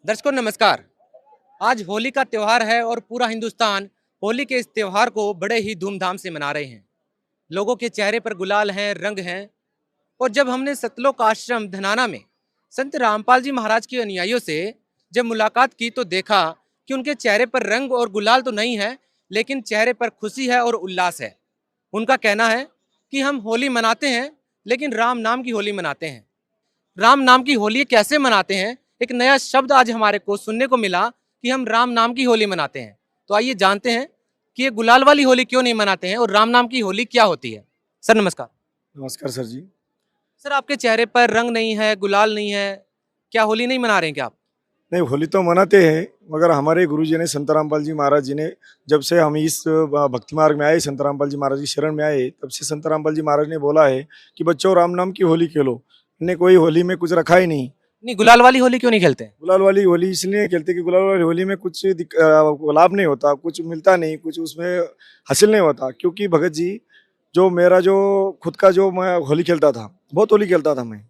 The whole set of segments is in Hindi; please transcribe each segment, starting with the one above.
दर्शकों नमस्कार। आज होली का त्यौहार है और पूरा हिंदुस्तान होली के इस त्यौहार को बड़े ही धूमधाम से मना रहे हैं। लोगों के चेहरे पर गुलाल हैं, रंग हैं। और जब हमने सतलोक आश्रम धनाना में संत रामपाल जी महाराज के अनुयायियों से जब मुलाकात की तो देखा कि उनके चेहरे पर रंग और गुलाल तो नहीं है, लेकिन चेहरे पर खुशी है और उल्लास है। उनका कहना है कि हम होली मनाते हैं, लेकिन राम नाम की होली मनाते हैं। राम नाम की होली कैसे मनाते हैं, एक नया शब्द आज हमारे को सुनने को मिला कि हम राम नाम की होली मनाते हैं। तो आइए जानते हैं कि ये गुलाल वाली होली क्यों नहीं मनाते हैं और राम नाम की होली क्या होती है। सर नमस्कार। नमस्कार सर जी। सर आपके चेहरे पर रंग नहीं है, गुलाल नहीं है, क्या होली नहीं मना रहे हैं क्या आप? नहीं, होली तो मनाते हैं, मगर हमारे गुरुजी ने संत रामपाल जी महाराज जी ने जब से हम इस भक्ति मार्ग में आए, संत रामपाल जी महाराज की शरण में आए, तब से संत रामपाल जी महाराज ने बोला है कि बच्चों राम नाम की होली खेलो। ने कोई होली में कुछ रखा ही नहीं। नहीं, गुलाल वाली होली क्यों नहीं खेलते हैं? गुलाल वाली होली इसलिए खेलते कि गुलाल वाली होली में कुछ लाभ नहीं होता, कुछ मिलता नहीं, कुछ उसमें हासिल नहीं होता। क्योंकि भगत जी जो मेरा जो खुद का जो मैं होली खेलता था, बहुत होली खेलता था मैं,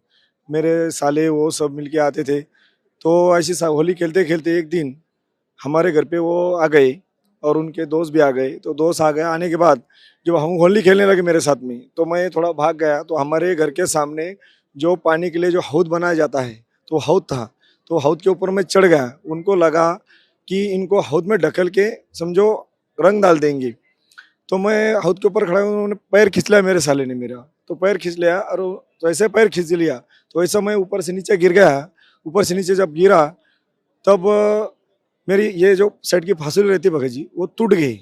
मेरे साले वो सब मिलके आते थे। तो ऐसी होली खेलते खेलते एक दिन हमारे घर पे वो आ गए और उनके दोस्त भी आ गए। तो दोस्त आ गए, आने के बाद जब हम होली खेलने लगे मेरे साथ में, तो मैं थोड़ा भाग गया। तो हमारे घर के सामने जो पानी के लिए जो हौद बनाया जाता है, तो हौद था। तो हौद के ऊपर मैं चढ़ गया। उनको लगा कि इनको हौद में ढकेल के समझो रंग डाल देंगे। तो मैं हौद के ऊपर खड़ा हूँ, उन्होंने पैर खींच लिया मेरे साले ने मेरा। तो पैर खींच लिया और तो ऐसे पैर खींच लिया, तो ऐसा मैं ऊपर से नीचे गिर गया। ऊपर से नीचे जब गिरा तब मेरी ये जो सेट की फांसी रहती भगत जी, वो टूट गई।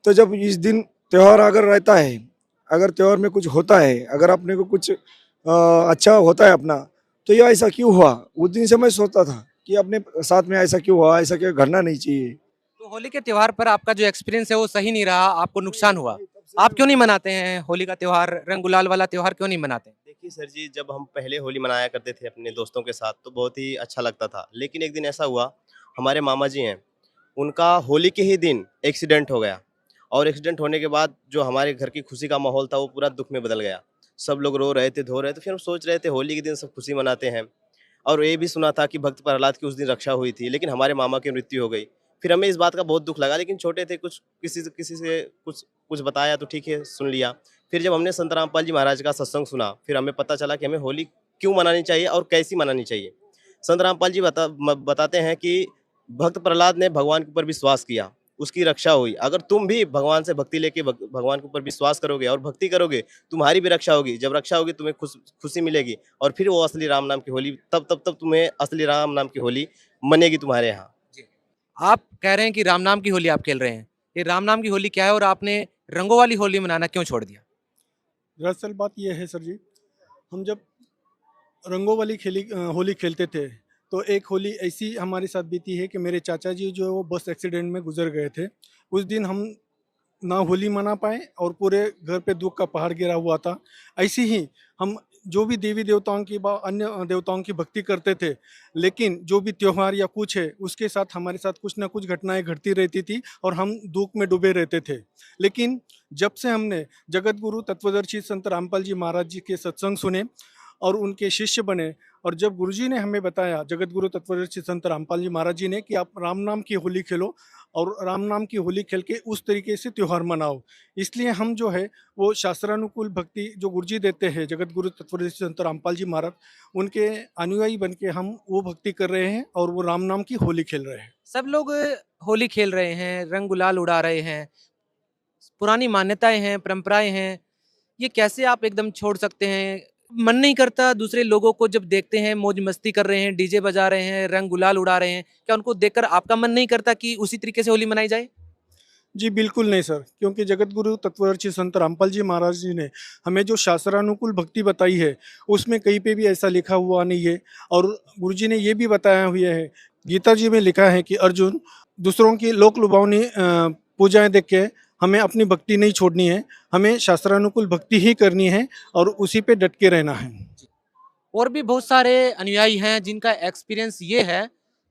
तो जब इस दिन त्यौहार अगर रहता है, अगर त्यौहार में कुछ होता है, अगर अपने को कुछ अच्छा होता है अपना, तो ये ऐसा क्यों हुआ? उस दिन से मैं सोचता था कि अपने साथ में ऐसा क्यों हुआ, ऐसा क्यों घटना नहीं चाहिए। तो होली के त्योहार पर आपका जो एक्सपीरियंस है वो सही नहीं रहा, आपको नुकसान हुआ। आप क्यों नहीं मनाते हैं होली का त्योहार, रंग गुलाल वाला त्योहार क्यों नहीं मनाते? देखिए सर जी, जब हम पहले होली मनाया करते थे अपने दोस्तों के साथ तो बहुत ही अच्छा लगता था। लेकिन एक दिन ऐसा हुआ, हमारे मामा जी हैं, उनका होली के ही दिन एक्सीडेंट हो गया। और एक्सीडेंट होने के बाद जो हमारे घर की खुशी का माहौल था वो पूरा दुख में बदल गया। सब लोग रो रहे थे, धो रहे थे। फिर हम सोच रहे थे होली के दिन सब खुशी मनाते हैं। और ये भी सुना था कि भक्त प्रहलाद की उस दिन रक्षा हुई थी, लेकिन हमारे मामा की मृत्यु हो गई। फिर हमें इस बात का बहुत दुख लगा, लेकिन छोटे थे, कुछ किसी से कुछ कुछ बताया तो ठीक है, सुन लिया। फिर जब हमने संत रामपाल जी महाराज का सत्संग सुना, फिर हमें पता चला कि हमें होली क्यों मनानी चाहिए और कैसी मनानी चाहिए। संत रामपाल जी बताते हैं कि भक्त प्रहलाद ने भगवान के ऊपर विश्वास किया, उसकी रक्षा हुई। अगर तुम भी भगवान से भक्ति लेके भगवान के ऊपर विश्वास करोगे और भक्ति करोगे, तुम्हारी भी रक्षा होगी। जब रक्षा होगी तुम्हें खुशी मिलेगी, और फिर वो असली राम नाम की होली, तब तुम्हें असली राम नाम की होली मनेगी तुम्हारे यहाँ। जी। आप कह रहे हैं कि राम नाम की होली आप खेल रहे हैं, ये राम नाम की होली क्या है और आपने रंगों वाली होली मनाना क्यों छोड़ दिया? दरअसल बात यह है सर जी, हम जब रंगों वाली होली खेलते थे, तो एक होली ऐसी हमारे साथ बीती है कि मेरे चाचा जी जो वो बस एक्सीडेंट में गुजर गए थे। उस दिन हम ना होली मना पाए और पूरे घर पे दुख का पहाड़ गिरा हुआ था। ऐसी ही हम जो भी देवी देवताओं की अन्य देवताओं की भक्ति करते थे, लेकिन जो भी त्यौहार या कुछ है उसके साथ हमारे साथ कुछ ना कुछ घटनाएं घटती रहती थी और हम दुख में डूबे रहते थे। लेकिन जब से हमने जगत गुरु तत्वदर्शी संत रामपाल जी महाराज जी के सत्संग सुने और उनके शिष्य बने, और जब गुरुजी ने हमें बताया, जगत गुरु तत्वदर्शी संत रामपाल जी महाराज जी ने, कि आप राम नाम की होली खेलो और राम नाम की होली खेल के उस तरीके से त्यौहार मनाओ, इसलिए हम जो है वो शास्त्रानुकूल भक्ति जो गुरुजी देते हैं जगत गुरु तत्वदर्शी संत रामपाल जी महाराज, उनके अनुयायी बन के हम वो भक्ति कर रहे हैं और वो राम नाम की होली खेल रहे हैं। सब लोग होली खेल रहे हैं, रंग गुलाल उड़ा रहे हैं, पुरानी मान्यताएं हैं, परंपराएं हैं, ये कैसे आप एकदम छोड़ सकते हैं? मन नहीं करता दूसरे लोगों को जब देखते हैं मौज मस्ती कर रहे हैं, डीजे बजा रहे हैं, रंग गुलाल उड़ा रहे हैं, क्या उनको देखकर आपका मन नहीं करता कि उसी तरीके से होली मनाई जाए? जी बिल्कुल नहीं सर, क्योंकि जगत गुरु तत्वदर्शी संत रामपाल जी महाराज जी ने हमें जो शास्त्रानुकूल भक्ति बताई है, उसमें कहीं पे भी ऐसा लिखा हुआ नहीं है। और गुरु जी ने ये भी बताया हुआ है, गीता जी में लिखा है कि अर्जुन, दूसरों की लोक लुभावनी पूजाएं देख के हमें अपनी भक्ति नहीं छोड़नी है, हमें शास्त्रानुकूल भक्ति ही करनी है और उसी पे डट के रहना है। और भी बहुत सारे अनुयायी हैं जिनका एक्सपीरियंस ये है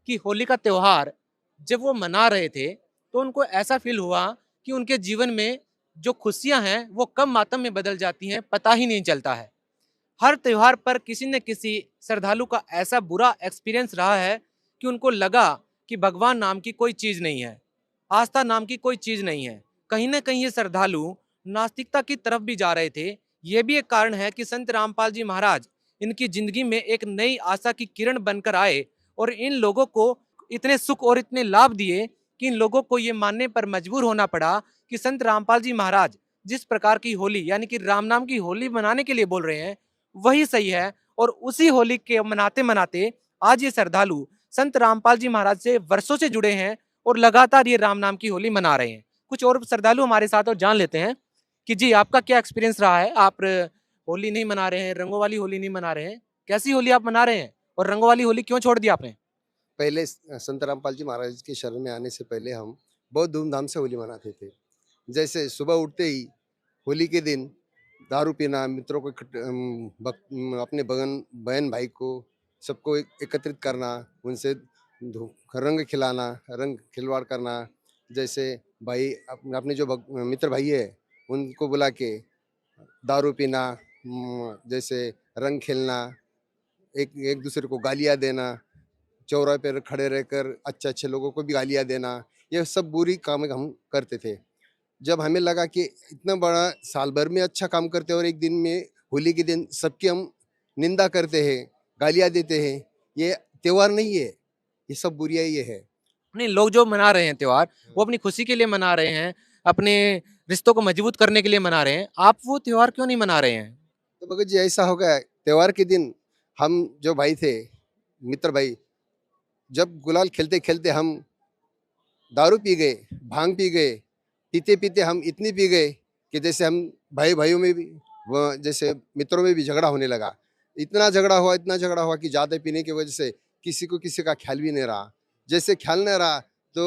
कि होली का त्योहार जब वो मना रहे थे तो उनको ऐसा फील हुआ कि उनके जीवन में जो खुशियां हैं वो कम मातम में बदल जाती हैं, पता ही नहीं चलता है। हर त्योहार पर किसी न किसी श्रद्धालु का ऐसा बुरा एक्सपीरियंस रहा है कि उनको लगा कि भगवान नाम की कोई चीज नहीं है, आस्था नाम की कोई चीज नहीं है। कहीं ना कहीं ये श्रद्धालु नास्तिकता की तरफ भी जा रहे थे। ये भी एक कारण है कि संत रामपाल जी महाराज इनकी जिंदगी में एक नई आशा की किरण बनकर आए और इन लोगों को इतने सुख और इतने लाभ दिए कि इन लोगों को ये मानने पर मजबूर होना पड़ा कि संत रामपाल जी महाराज जिस प्रकार की होली यानी कि राम नाम की होली मनाने के लिए बोल रहे हैं वही सही है। और उसी होली के मनाते मनाते आज ये श्रद्धालु संत रामपाल जी महाराज से वर्षों से जुड़े हैं और लगातार ये राम नाम की होली मना रहे हैं। कुछ और श्रद्धालु हमारे साथ और जान लेते हैं कि जी आपका क्या एक्सपीरियंस रहा है। आप होली नहीं मना रहे हैं, रंगों वाली होली नहीं मना रहे हैं, कैसी होली आप मना रहे हैं और रंगों वाली होली क्यों छोड़ दी आपने? पहले संत रामपाल जी महाराज के शरण में आने से पहले हम बहुत धूमधाम से होली मनाते थे। जैसे सुबह उठते ही होली के दिन दारू पीना, मित्रों को अपने बहन भाई को सबको एकत्रित करना, उनसे रंग खिलाना, रंग खिलवाड़ करना। जैसे भाई अपने जो मित्र भाई है उनको बुला के दारू पीना, जैसे रंग खेलना, एक एक दूसरे को गालियाँ देना, चौराहे पर खड़े रहकर अच्छे अच्छे लोगों को भी गालियाँ देना, ये सब बुरी काम हम करते थे। जब हमें लगा कि इतना बड़ा साल भर में अच्छा काम करते हैं और एक दिन में होली के दिन सबकी हम निंदा करते हैं, गालियाँ देते हैं, ये त्योहार नहीं है, ये सब बुराई ये है। नहीं, लोग जो मना रहे हैं त्योहार वो अपनी खुशी के लिए मना रहे हैं, अपने रिश्तों को मजबूत करने के लिए मना रहे हैं। आप वो त्योहार क्यों नहीं मना रहे हैं? तो भगत जी ऐसा हो गया, त्योहार के दिन हम जो भाई थे, मित्र भाई, जब गुलाल खेलते खेलते हम दारू पी गए, भांग पी गए, पीते पीते हम इतनी पी गए कि जैसे हम भाई भाइयों में भी जैसे मित्रों में भी झगड़ा होने लगा। इतना झगड़ा हुआ कि ज़्यादा पीने की वजह से किसी को किसी का ख्याल भी नहीं रहा। जैसे ख्याल नहीं रहा तो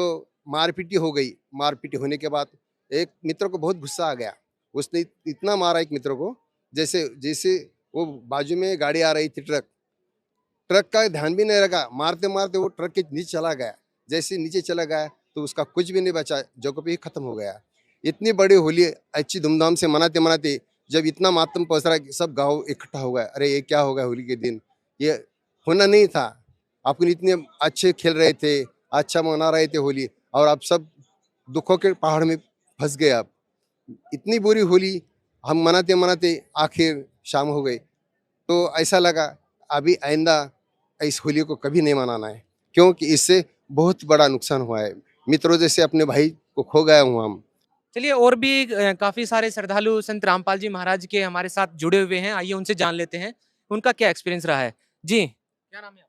मारपीटी हो गई। मारपीटी होने के बाद एक मित्र को बहुत गुस्सा आ गया, उसने इतना मारा एक मित्र को, जैसे जैसे वो बाजू में गाड़ी आ रही थी, ट्रक का ध्यान भी नहीं रखा, मारते मारते वो ट्रक के नीचे चला गया। जैसे नीचे चला गया तो उसका कुछ भी नहीं बचा, जो कभी खत्म हो गया। इतनी बड़ी होली अच्छी धूमधाम से मनाते मनाते जब इतना मातम पहुंच रहा कि सब गाँव इकट्ठा हो गया, अरे ये क्या हो गया होली के दिन, ये होना नहीं था। अपन इतने अच्छे खेल रहे थे, अच्छा मना रहे थे होली, और अब सब दुखों के पहाड़ में फंस गए। अब इतनी बुरी होली हम मनाते मनाते आखिर शाम हो गई। तो ऐसा लगा अभी आइंदा इस होली को कभी नहीं मनाना है, क्योंकि इससे बहुत बड़ा नुकसान हुआ है। मित्रों जैसे अपने भाई को खो गया हूँ हम। चलिए और भी काफी सारे श्रद्धालु संत रामपाल जी महाराज के हमारे साथ जुड़े हुए हैं, आइए उनसे जान लेते हैं उनका क्या एक्सपीरियंस रहा है। जी क्या नाम है?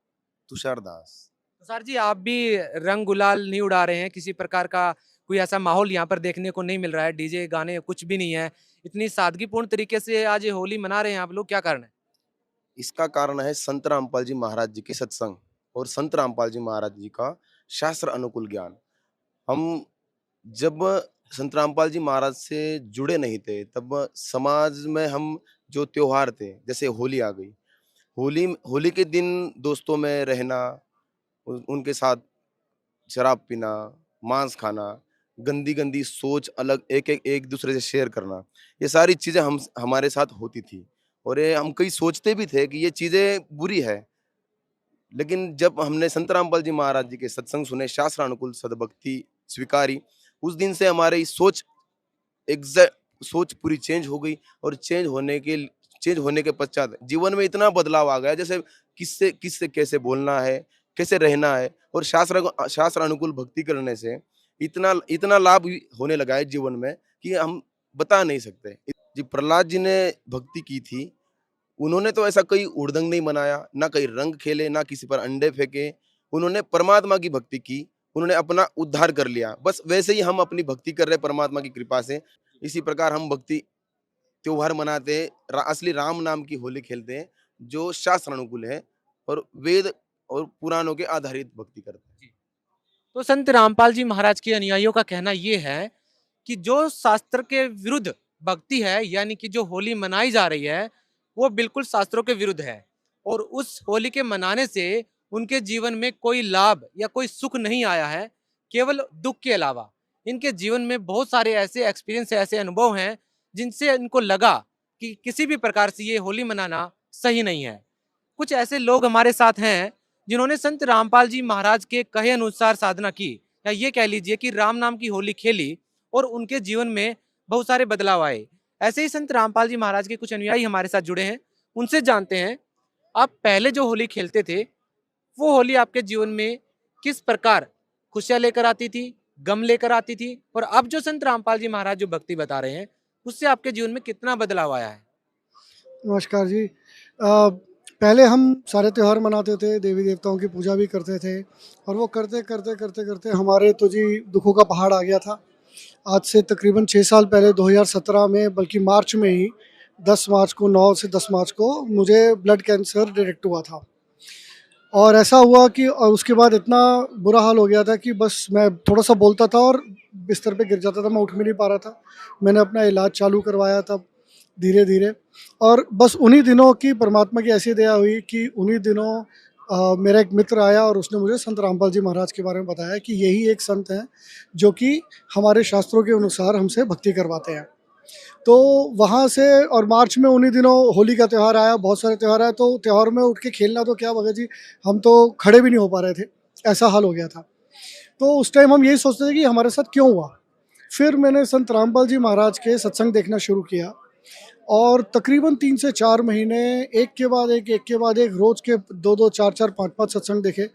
तुषार दास। तो सर जी आप भी रंग गुलाल नहीं उड़ा रहे हैं, किसी प्रकार का कोई ऐसा माहौल यहाँ पर देखने को नहीं मिल रहा है, डीजे गाने कुछ भी नहीं है, इतनी सादगीपूर्ण तरीके से आज ये होली मना रहे हैं आप लोग, क्या कारण है? इसका कारण है संत रामपाल जी महाराज जी के सत्संग और संत रामपाल जी महाराज जी का शास्त्र अनुकूल ज्ञान। हम जब संत रामपाल जी महाराज से जुड़े नहीं थे तब समाज में हम जो त्योहार थे, जैसे होली आ गई, होली होली के दिन दोस्तों में रहना, उनके साथ शराब पीना, मांस खाना, गंदी गंदी सोच अलग एक दूसरे से शेयर करना, ये सारी चीजें हम हमारे साथ होती थी। और ये हम कई सोचते भी थे कि ये चीजें बुरी है, लेकिन जब हमने संत रामपाल जी महाराज जी के सत्संग सुने, शास्त्र अनुकूल सद्भक्ति स्वीकारी, उस दिन से हमारी सोच पूरी चेंज हो गई। और चेंज होने के पश्चात जीवन में इतना बदलाव आ गया, जैसे किससे किससे कैसे बोलना है, कैसे रहना है, और शास्त्र अनुकूल भक्ति करने से इतना इतना लाभ होने लगा है जीवन में कि हम बता नहीं सकते। जी प्रहलाद जी ने भक्ति की थी, उन्होंने तो ऐसा कोई उड़दंग नहीं मनाया, ना कहीं रंग खेले, ना किसी पर अंडे फेंके, उन्होंने परमात्मा की भक्ति की, उन्होंने अपना उद्धार कर लिया। बस वैसे ही हम अपनी भक्ति कर रहे परमात्मा की कृपा से। इसी प्रकार हम भक्ति त्योहार मनाते हैं, असली राम नाम की होली खेलते हैं, जो शास्त्र अनुकूल है और वेद और पुराणों के आधारित भक्ति करते हैं। तो संत रामपाल जी महाराज के अनुयायियों का कहना ये है कि जो शास्त्र के विरुद्ध भक्ति है, यानी कि जो होली मनाई जा रही है वो बिल्कुल शास्त्रों के विरुद्ध है, और उस होली के मनाने से उनके जीवन में कोई लाभ या कोई सुख नहीं आया है, केवल दुख के अलावा। इनके जीवन में बहुत सारे ऐसे एक्सपीरियंस, ऐसे अनुभव हैं जिनसे इनको लगा कि किसी भी प्रकार से ये होली मनाना सही नहीं है। कुछ ऐसे लोग हमारे साथ हैं जिन्होंने संत रामपाल जी महाराज के कहे अनुसार साधना की, या ये कह लीजिए कि राम नाम की होली खेली और उनके जीवन में बहुत सारे बदलाव आए। ऐसे ही संत रामपाल जी महाराज के कुछ अनुयायी हमारे साथ जुड़े हैं, उनसे जानते हैं आप पहले जो होली खेलते थे वो होली आपके जीवन में किस प्रकार खुशियां लेकर आती थी, गम लेकर आती थी, और अब जो संत रामपाल जी महाराज जो भक्ति बता रहे हैं उससे आपके जीवन में कितना बदलाव आया है? नमस्कार जी। पहले हम सारे त्यौहार मनाते थे, देवी देवताओं की पूजा भी करते थे, और वो करते करते करते करते हमारे तो जी दुखों का पहाड़ आ गया था। आज से तकरीबन 6 साल पहले 2017 में, बल्कि मार्च में ही 10 मार्च को, 9 से 10 मार्च को मुझे ब्लड कैंसर डिटेक्ट हुआ था। और ऐसा हुआ कि उसके बाद इतना बुरा हाल हो गया था कि बस मैं थोड़ा सा बोलता था और बिस्तर पे गिर जाता था, मैं उठ भी नहीं पा रहा था। मैंने अपना इलाज चालू करवाया तब धीरे धीरे, और बस उन्हीं दिनों की परमात्मा की ऐसी दया हुई कि उन्हीं दिनों मेरा एक मित्र आया और उसने मुझे संत रामपाल जी महाराज के बारे में बताया कि यही एक संत हैं जो कि हमारे शास्त्रों के अनुसार हमसे भक्ति करवाते हैं। तो वहाँ से, और मार्च में उन्हीं दिनों होली का त्यौहार आया, बहुत सारे त्यौहार आए, तो त्यौहार में उठ के खेलना तो क्या भगत जी, हम तो खड़े भी नहीं हो पा रहे थे, ऐसा हाल हो गया था। तो उस टाइम हम यही सोचते थे कि हमारे साथ क्यों हुआ। फिर मैंने संत रामपाल जी महाराज के सत्संग देखना शुरू किया, और तकरीबन 3 से 4 महीने एक के बाद एक रोज़ के 2-2, 4-4, 5-5 सत्संग देखे,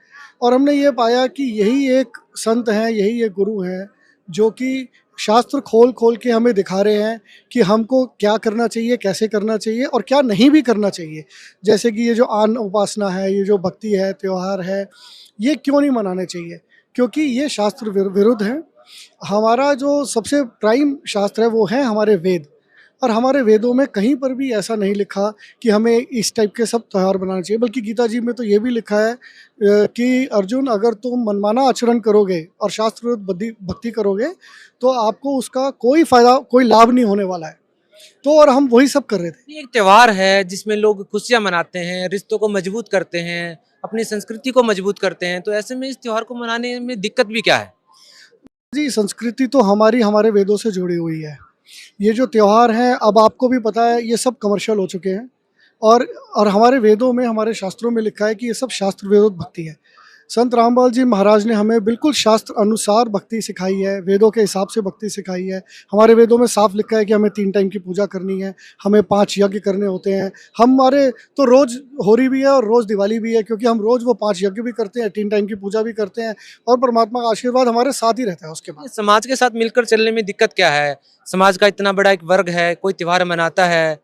और हमने ये पाया कि यही एक संत हैं, यही एक गुरु हैं जो कि शास्त्र खोल खोल के हमें दिखा रहे हैं कि हमको क्या करना चाहिए, कैसे करना चाहिए और क्या नहीं भी करना चाहिए। जैसे कि ये जो आन उपासना है, ये जो भक्ति है, त्यौहार है, ये क्यों नहीं मनाने चाहिए, क्योंकि ये शास्त्र विरुद्ध है। हमारा जो सबसे प्राइम शास्त्र है वो है हमारे वेद, और हमारे वेदों में कहीं पर भी ऐसा नहीं लिखा कि हमें इस टाइप के सब त्यौहार बनाना चाहिए। बल्कि गीता जी में तो ये भी लिखा है कि अर्जुन, अगर तुम मनमाना आचरण करोगे और शास्त्र विरुद्ध भक्ति करोगे तो आपको उसका कोई फायदा, कोई लाभ नहीं होने वाला है। तो और हम वही सब कर रहे थे। ये एक त्योहार है जिसमें लोग खुशियां मनाते हैं, रिश्तों को मजबूत करते हैं, अपनी संस्कृति को मजबूत करते हैं, तो ऐसे में इस त्योहार को मनाने में दिक्कत भी क्या है? जी, संस्कृति तो हमारे वेदों से जुड़ी हुई है। ये जो त्यौहार हैं, अब आपको भी पता है, ये सब कमर्शियल हो चुके हैं, और हमारे वेदों में, हमारे शास्त्रों में लिखा है कि ये सब शास्त्र विरुद्ध भक्ति है। संत रामपाल जी महाराज ने हमें बिल्कुल शास्त्र अनुसार भक्ति सिखाई है, वेदों के हिसाब से भक्ति सिखाई है। हमारे वेदों में साफ लिखा है कि हमें 3 टाइम की पूजा करनी है, हमें 5 यज्ञ करने होते हैं। हमारे तो रोज़ होली भी है और रोज़ दिवाली भी है, क्योंकि हम रोज़ वो 5 यज्ञ भी करते हैं, 3 टाइम की पूजा भी करते हैं, और परमात्मा का आशीर्वाद हमारे साथ ही रहता है उसके बाद। समाज के साथ मिलकर चलने में दिक्कत क्या है? समाज का इतना बड़ा एक वर्ग है, कोई त्योहार मनाता है,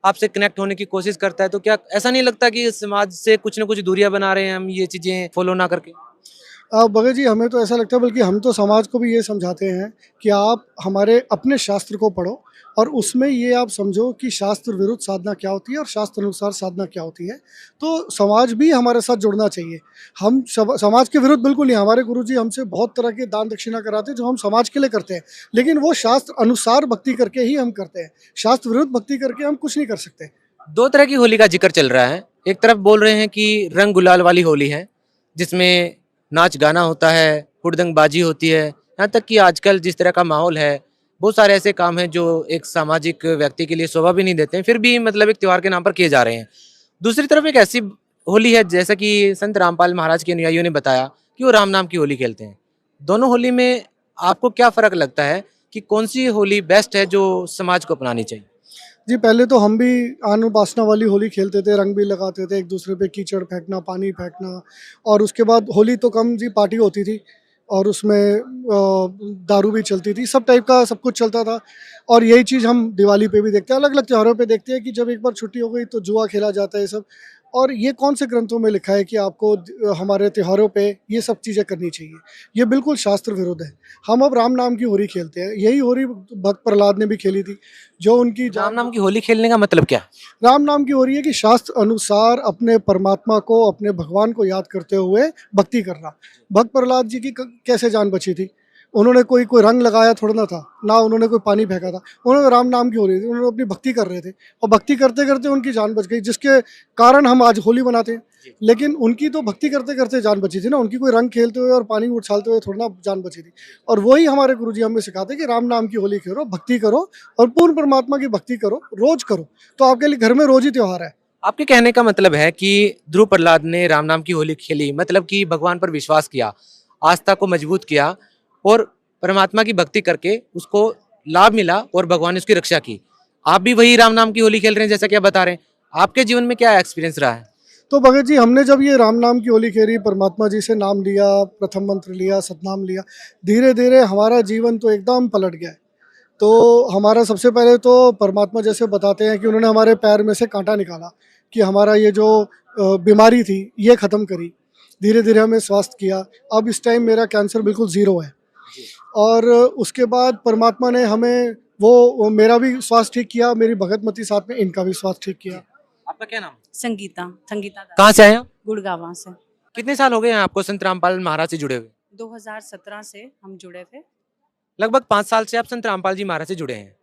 आपसे कनेक्ट होने की कोशिश करता है, तो क्या ऐसा नहीं लगता कि समाज से कुछ ना कुछ दूरियां बना रहे हैं हम ये चीजें फॉलो ना करके? भगत जी, हमें तो ऐसा लगता है, बल्कि हम तो समाज को भी ये समझाते हैं कि आप हमारे अपने शास्त्र को पढ़ो, और उसमें ये आप समझो कि शास्त्र विरुद्ध साधना क्या होती है और शास्त्र अनुसार साधना क्या होती है। तो समाज भी हमारे साथ जुड़ना चाहिए। हम समाज के विरुद्ध बिल्कुल नहीं। हमारे गुरुजी हमसे बहुत तरह के दान दक्षिणा कराते हैं जो हम समाज के लिए करते हैं, लेकिन वो शास्त्र अनुसार भक्ति करके ही हम करते हैं। शास्त्र विरुद्ध भक्ति करके हम कुछ नहीं कर सकते। 2 तरह की होली का जिक्र चल रहा है। एक तरफ बोल रहे हैं कि रंग गुलाल वाली होली है, जिसमें नाच गाना होता है, हुड़दंगबाजी होती है, यहाँ तक कि आजकल जिस तरह का माहौल है, बहुत सारे ऐसे काम हैं जो एक सामाजिक व्यक्ति के लिए शोभा भी नहीं देते हैं, फिर भी मतलब एक त्योहार के नाम पर किए जा रहे हैं। दूसरी तरफ एक ऐसी होली है, जैसा कि संत रामपाल महाराज के अनुयायियों ने बताया कि वो राम नाम की होली खेलते हैं। दोनों होली में आपको क्या फ़र्क लगता है कि कौन सी होली बेस्ट है जो समाज को अपनानी चाहिए? जी, पहले तो हम भी आन उपासना वाली होली खेलते थे, रंग भी लगाते थे, एक दूसरे पे कीचड़ फेंकना, पानी फेंकना, और उसके बाद होली तो कम जी, पार्टी होती थी, और उसमें दारू भी चलती थी, सब टाइप का सब कुछ चलता था। और यही चीज़ हम दिवाली पे भी देखते हैं, अलग अलग त्योहारों पे देखते हैं कि जब एक बार छुट्टी हो गई तो जुआ खेला जाता है, ये सब। और ये कौन से ग्रंथों में लिखा है कि आपको हमारे त्योहारों पे ये सब चीज़ें करनी चाहिए? ये बिल्कुल शास्त्र विरुद्ध है। हम अब राम नाम की होली खेलते हैं, यही होली भक्त प्रहलाद ने भी खेली थी, जो उनकी राम नाम की होली खेलने का मतलब क्या है? राम नाम की हो रही है कि शास्त्र अनुसार अपने परमात्मा को, अपने भगवान को याद करते हुए भक्ति करना। भक्त प्रहलाद जी की कैसे जान बची थी? उन्होंने कोई रंग लगाया थोड़ा ना था, ना उन्होंने कोई पानी फेंका था, उन्होंने राम नाम की हो रही थी, उन्होंने अपनी भक्ति कर रहे थे, और भक्ति करते करते उनकी जान बच गई, जिसके कारण हम आज होली मनाते हैं। लेकिन उनकी तो भक्ति करते करते जान बची थी ना, उनकी कोई रंग खेलते हुए और पानी उछालते हुए थोड़ा ना जान बची थी। और वही हमारे गुरुजी हमें सिखाते हैं कि राम नाम की होली खेलो, भक्ति करो, और पूर्ण परमात्मा की भक्ति करो, रोज करो, तो आपके लिए घर में रोज ही त्योहार है। आपके कहने का मतलब है कि ध्रुव प्रहलाद ने राम नाम की होली खेली, मतलब कि भगवान पर विश्वास किया, आस्था को मजबूत किया और परमात्मा की भक्ति करके उसको लाभ मिला और भगवान ने उसकी रक्षा की। आप भी वही राम नाम की होली खेल रहे हैं जैसा कि आप बता रहे हैं। आपके जीवन में क्या एक्सपीरियंस रहा है? तो भगत जी, हमने जब ये राम नाम की होली खेली, परमात्मा जी से नाम लिया, प्रथम मंत्र लिया, सतनाम लिया, धीरे धीरे हमारा जीवन तो एकदम पलट गया है। तो हमारा सबसे पहले तो परमात्मा जैसे बताते हैं कि उन्होंने हमारे पैर में से कांटा निकाला, कि हमारा ये जो बीमारी थी ये ख़त्म करी, धीरे धीरे हमें स्वास्थ्य किया। अब इस टाइम मेरा कैंसर बिल्कुल ज़ीरो है। और उसके बाद परमात्मा ने हमें वो मेरा भी स्वास्थ्य ठीक किया, मेरी भगतमती साथ में इनका भी स्वास्थ्य ठीक किया। आपका क्या नाम है? संगीता संगीता दास, कहाँ से आए आप? गुड़गांव से। कितने साल हो गए हैं आपको संत रामपाल महाराज से जुड़े हुए? 2017 से हम जुड़े थे। लगभग 5 साल से आप संत रामपाल जी महाराज से जुड़े हैं।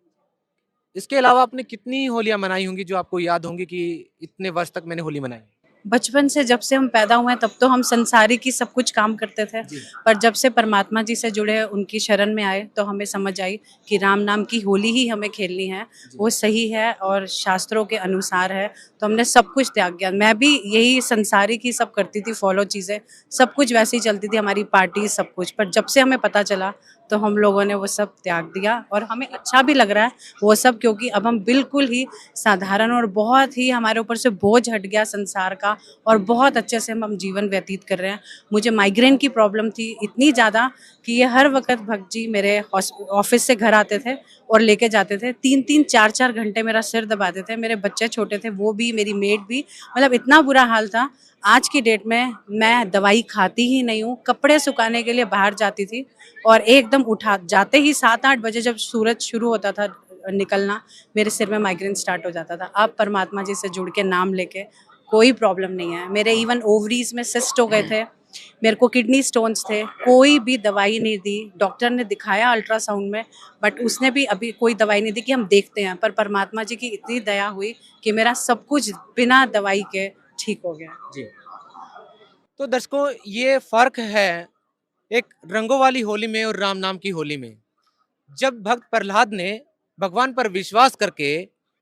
इसके अलावा आपने कितनी होलियां मनाई होंगी जो आपको याद होंगी कि इतने वर्ष तक मैंने होली मनाई? बचपन से जब से हम पैदा हुए हैं तब तो हम संसारी की सब कुछ काम करते थे, पर जब से परमात्मा जी से जुड़े, उनकी शरण में आए तो हमें समझ आई कि राम नाम की होली ही हमें खेलनी है, वो सही है और शास्त्रों के अनुसार है। तो हमने सब कुछ त्याग किया। मैं भी यही संसारी की सब करती थी, फॉलो चीज़ें, सब कुछ वैसे ही चलती थी, हमारी पार्टी सब कुछ। पर जब से हमें पता चला तो हम लोगों ने वो सब त्याग दिया और हमें अच्छा भी लग रहा है वो सब, क्योंकि अब हम बिल्कुल ही साधारण और बहुत ही हमारे ऊपर से बोझ हट गया संसार का और बहुत अच्छे से हम जीवन व्यतीत कर रहे हैं। मुझे माइग्रेन की प्रॉब्लम थी इतनी ज़्यादा कि ये हर वक्त भक्त जी मेरे ऑफिस से घर आते थे और लेके जाते थे। 3-3 4-4 घंटे मेरा सिर दबाते थे। मेरे बच्चे छोटे थे, वो भी, मेरी मेड भी, मतलब इतना बुरा हाल था। आज की डेट में मैं दवाई खाती ही नहीं हूँ। कपड़े सुखाने के लिए बाहर जाती थी और एकदम उठा जाते ही 7-8 बजे जब सूरज शुरू होता था निकलना, मेरे सिर में माइग्रेन स्टार्ट हो जाता था। अब परमात्मा जी से जुड़ के नाम लेके कोई प्रॉब्लम नहीं है। मेरे इवन ओवरीज में सिस्ट हो गए थे, मेरे को किडनी स्टोन्स थे, कोई भी दवाई नहीं दी। डॉक्टर ने दिखाया अल्ट्रासाउंड में, बट उसने भी अभी कोई दवाई नहीं दी कि हम देखते हैं। पर परमात्मा जी की इतनी दया हुई कि मेरा सब कुछ बिना दवाई के ठीक हो गया। जी। तो दर्शकों, ये फर्क है एक रंगों वाली होली में और राम नाम की होली में। जब भक्त प्रहलाद ने भगवान पर विश्वास करके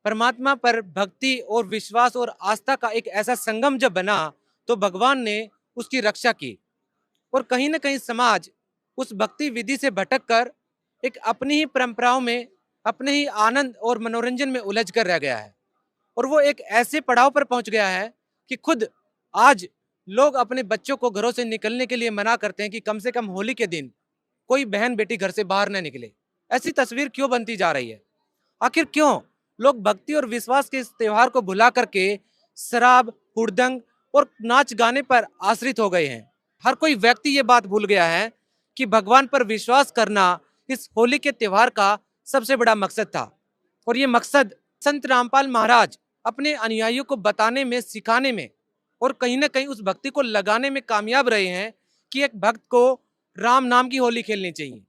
परमात्मा पर भक्ति और विश्वास और आस्था का एक ऐसा संगम जब बना, तो भगवान ने उसकी रक्षा की। और कहीं ना कहीं समाज उस भक्ति विधि से भटक कर एक अपनी ही परंपराओं में, अपने ही आनंद और मनोरंजन में उलझ कर रह गया है। और वो एक ऐसे पड़ाव पर पहुंच गया है कि खुद आज लोग अपने बच्चों को घरों से निकलने के लिए मना करते हैं कि कम से कम होली के दिन कोई बहन बेटी घर से बाहर न निकले। ऐसी तस्वीर क्यों बनती जा रही है? आखिर क्यों लोग भक्ति और विश्वास के इस त्योहार को भुला करके शराब, हुड़दंग और नाच गाने पर आश्रित हो गए हैं? हर कोई व्यक्ति ये बात भूल गया है कि भगवान पर विश्वास करना इस होली के त्योहार का सबसे बड़ा मकसद था। और ये मकसद संत रामपाल महाराज अपने अनुयायियों को बताने में, सिखाने में और कहीं ना कहीं उस भक्ति को लगाने में कामयाब रहे हैं कि एक भक्त को राम नाम की होली खेलनी चाहिए।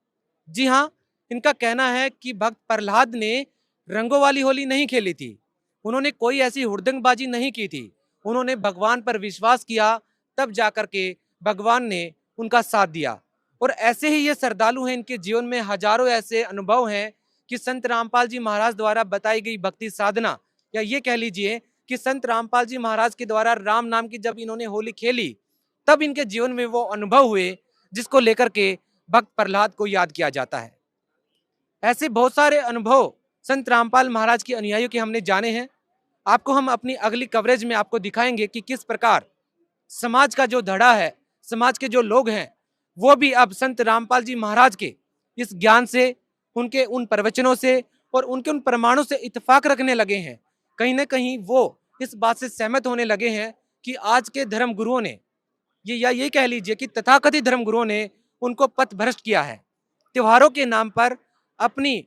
जी हाँ, इनका कहना है कि भक्त प्रहलाद ने रंगों वाली होली नहीं खेली थी, उन्होंने कोई ऐसी हुड़दंगबाजी नहीं की थी, उन्होंने भगवान पर विश्वास किया, तब जाकर के भगवान ने उनका साथ दिया। और ऐसे ही ये श्रद्धालु हैं, इनके जीवन में हजारों ऐसे अनुभव हैं कि संत रामपाल जी महाराज द्वारा बताई गई भक्ति साधना, या ये कह लीजिए कि संत रामपाल जी महाराज के द्वारा राम नाम की जब इन्होंने होली खेली, तब इनके जीवन में वो अनुभव हुए जिसको लेकर के भक्त प्रहलाद को याद किया जाता है। ऐसे बहुत सारे अनुभव संत रामपाल महाराज के अनुयायियों के हमने जाने हैं। आपको हम अपनी अगली कवरेज में आपको दिखाएंगे कि किस प्रकार समाज का जो धड़ा है, समाज के जो लोग हैं, वो भी अब संत रामपाल जी महाराज के इस ज्ञान से, उनके उन प्रवचनों से और उनके उन प्रमाणों से इत्तेफाक रखने लगे हैं। कहीं ना कहीं वो इस बात से सहमत होने लगे हैं कि आज के धर्म गुरुओं ने ये कह लीजिए कि तथाकथित धर्म गुरुओं ने उनको पथ भ्रष्ट किया है। त्योहारों के नाम पर, अपनी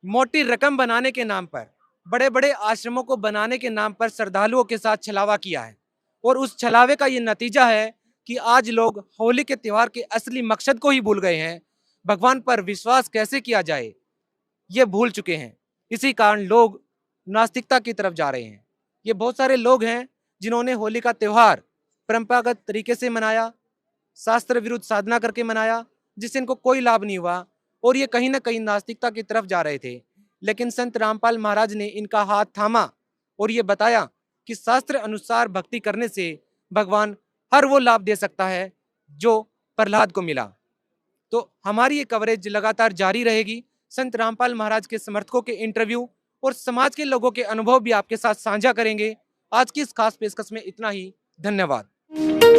मोटी रकम बनाने के नाम पर, बड़े बड़े आश्रमों को बनाने के नाम पर श्रद्धालुओं के साथ छलावा किया है। और उस छलावे का ये नतीजा है कि आज लोग होली के त्योहार के असली मकसद को ही भूल गए हैं। भगवान पर विश्वास कैसे किया जाए ये भूल चुके हैं। इसी कारण लोग नास्तिकता की तरफ जा रहे हैं। ये बहुत सारे लोग हैं जिन्होंने होली का त्योहार परंपरागत तरीके से मनाया, शास्त्र विरुद्ध साधना करके मनाया, जिससे इनको कोई लाभ नहीं हुआ और ये कहीं ना कहीं नास्तिकता की तरफ जा रहे थे। लेकिन संत रामपाल महाराज ने इनका हाथ थामा और ये बताया कि शास्त्र अनुसार भक्ति करने से भगवान हर वो लाभ दे सकता है जो प्रहलाद को मिला। तो हमारी ये कवरेज लगातार जारी रहेगी। संत रामपाल महाराज के समर्थकों के इंटरव्यू और समाज के लोगों के अनुभव भी आपके साथ साझा करेंगे। आज की इस खास पेशकश में इतना ही। धन्यवाद।